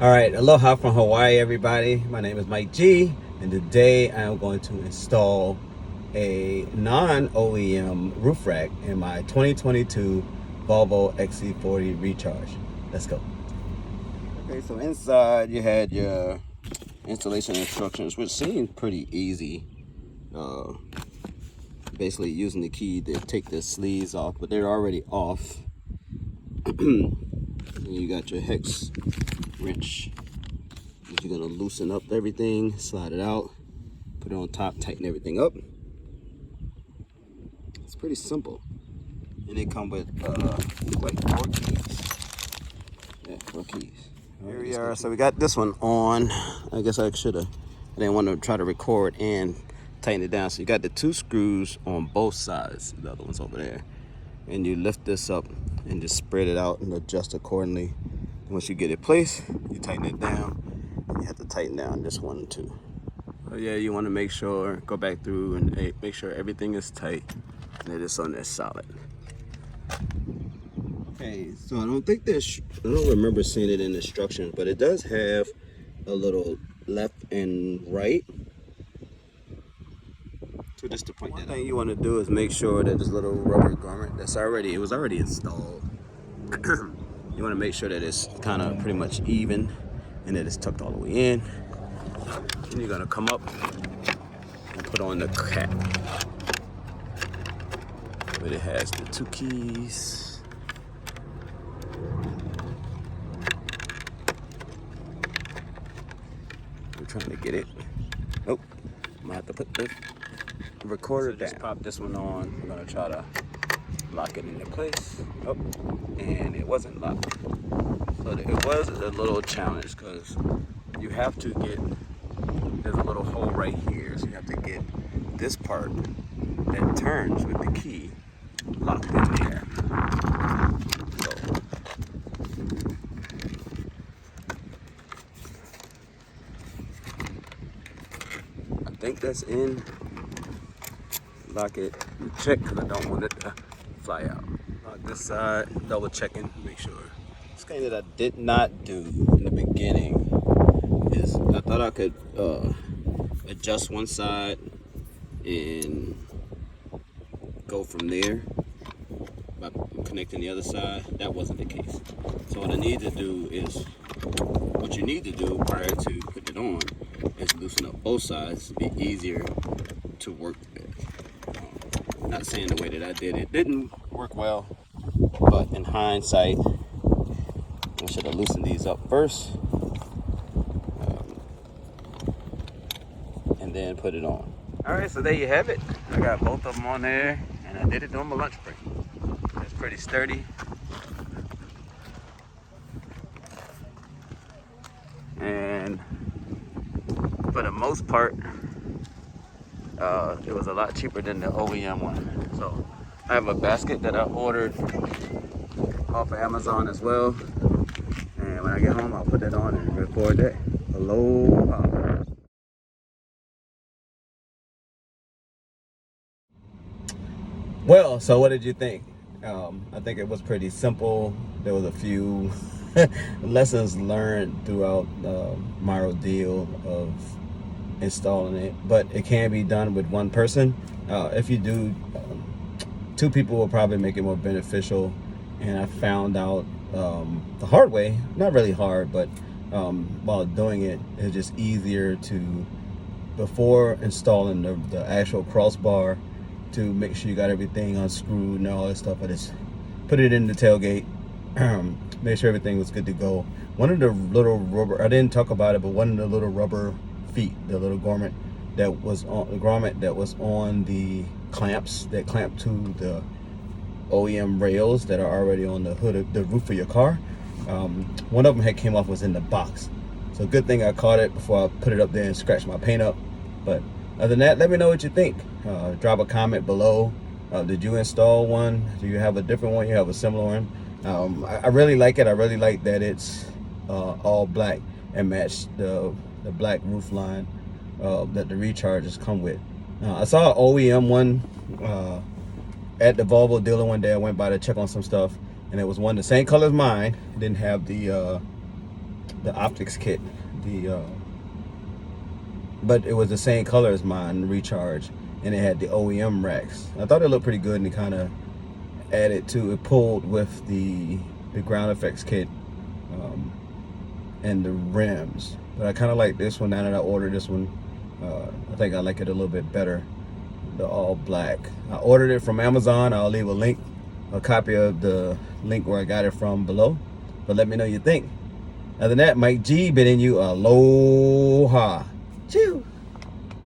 All right, aloha from Hawaii, everybody. My name is Mike G, and today I am going to install a non-OEM roof rack in my 2022 Volvo XC40 Recharge. Let's go. Okay, so inside you had your installation instructions, which seemed pretty easy. Basically using the key to take the sleeves off, but they're already off. You got your hex wrench. You're gonna loosen up everything, slide it out, put it on top, tighten everything up. It's pretty simple. And they come with like 4 keys. Yeah, 4 keys. Here we are. So we got this one on. I guess I didn't want to try to record and tighten it down. So you got the 2 screws on both sides. The other one's over there. And you lift this up and just spread it out and adjust accordingly. Once you get it placed, you tighten it down. You have to tighten down this one too. So yeah, you want to make sure, go back through and make sure everything is tight and that it's on there solid. Okay, so I don't remember seeing it in the instructions, but it does have a little left and right. So just to point that out. One thing you want to do is make sure that this little rubber garment it was already installed. You want to make sure that it's kind of pretty much even and that it's tucked all the way in. Then you're going to come up and put on the cap. But it has the 2 keys. I'm trying to get it. Nope. I'm going to have to put the recorder down. Just pop this one on. We're going to try to lock it into place. Oh, and it wasn't locked. So it was a little challenge because you have to there's a little hole right here. So you have to get this part that turns with the key locked in there. So I think that's in. Lock it, check because I don't want it to fly out. Lock this side, double checking, make sure. This thing that I did not do in the beginning is I thought I could adjust one side and go from there by connecting the other side. That wasn't the case. So what you need to do prior to putting it on is loosen up both sides to be easier to work with. Not saying the way that I did it didn't work well, but in hindsight, I should have loosened these up first and then put it on. All right, so there you have it. I got both of them on there, and I did it during my lunch break. It's pretty sturdy. And for the most part, it was a lot cheaper than the OEM one. So I have a basket that I ordered off of Amazon as well. And when I get home, I'll put that on and record that. Aloha. Well, so what did you think? I think it was pretty simple. There was a few lessons learned throughout my ordeal of installing it, but it can be done with one person. If you do, 2 people will probably make it more beneficial. And I found out the hard way, not really hard, but while doing it, it's just easier to, before installing the actual crossbar, to make sure you got everything unscrewed and all that stuff. I just put it in the tailgate, make sure everything was good to go. One of the little rubber, I didn't talk about it, but one of the little rubber feet, the little grommet that was on the clamps that clamp to the OEM rails that are already on the hood of the roof of your car. One of them had came off, was in the box. So good thing I caught it before I put it up there and scratched my paint up. But other than that, let me know what you think. Drop a comment below. Did you install one? Do you have a different one? You have a similar one? I really like it. I really like that it's all black and matched the black roof line that the Recharges come with. I saw an OEM one at the Volvo dealer one day. I went by to check on some stuff, and it was one the same color as mine. It didn't have the the optics kit, but it was the same color as mine, Recharge, and it had the OEM racks. I thought it looked pretty good, and it kind of added to it, pulled with the ground effects kit and the rims. But I kind of like this one now that I ordered this one. I think I like it a little bit better, the all black. I ordered it from Amazon. I'll leave a copy of the link where I got it from below. But let me know what you think. Other than that, Mike G bidding you aloha. Chew.